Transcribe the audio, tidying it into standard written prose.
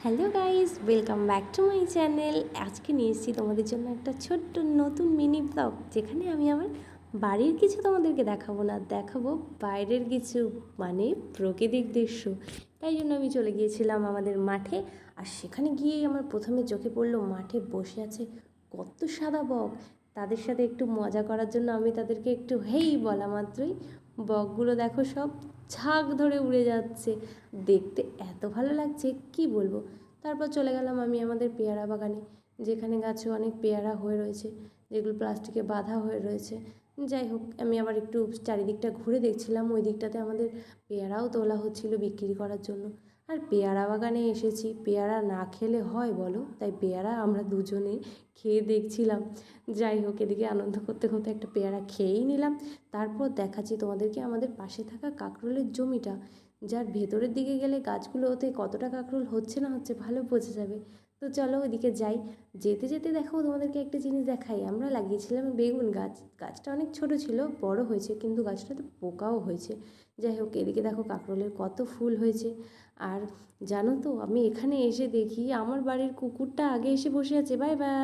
Hello guys, welcome back to my channel. আজকে নিয়ে এসেছি তোমাদের জন্য একটা ছোট্ট নতুন মিনি ব্লগ, যেখানে আমি আমার বাড়ির কিছু তোমাদেরকে দেখাবো না, দেখাবো বাইরের কিছু, মানে প্রাকৃতিক দৃশ্য। তাই জন্য আমি চলে গিয়েছিলাম আমাদের মাঠে। আর সেখানে গিয়েই আমার প্রথমে চোখে পড়লো মাঠে বসে আছে কত সাদা বক। তাদের সাথে একটু মজা করার জন্য আমি তাদেরকে একটু হেই বলা মাত্রই বকগুলো দেখো সব ঝাঁক ধরে উড়ে যাচ্ছে। দেখতে এত ভালো লাগছে কি বলবো। তারপর চলে গেলাম আমি আমাদের পেয়ারা বাগানে, যেখানে গাছে অনেক পেয়ারা হয়ে রয়েছে, যেগুলো প্লাস্টিকে বাঁধা হয়ে রয়েছে। যাই হোক, আমি আবার একটু চারিদিকটা ঘুরে দেখছিলাম। ওই দিকটাতে আমাদের পেয়ারাও তোলা হচ্ছিল বিক্রি করার জন্য। আর পেয়ারা বাগানে এসেছি, পেয়ারা না খেলে হয় বলো? তাই পেয়ারা আমরা দুজনেই খেয়ে দেখছিলাম। যাই হোক, এদিকে আনন্দ করতে করতে একটা পেয়ারা খেয়েই নিলাম। তারপর দেখাচ্ছি তোমাদেরকে আমাদের পাশে থাকা কাঁকরোলের জমিটা, যার ভেতরের দিকে গেলে গাছগুলোতে কতটা কাঁকরোল হচ্ছে না হচ্ছে ভালো বোঝা যাবে। তো চলো ওইদিকে যাই। যেতে যেতে দেখো তোমাদেরকে একটা জিনিস দেখাই। আমরা লাগিয়েছিলাম বেগুন গাছ, গাছটা অনেক ছোট ছিল, বড় হয়েছে, কিন্তু গাছটাতে পোকাও হয়েছে। যাই হোক, এদিকে দেখো কাঁকরোলের কত ফুল হয়েছে। আর জানো তো, আমি এখানে এসে দেখি আমার বাড়ির কুকুরটা আগে এসে বসে আছে। Bye bye.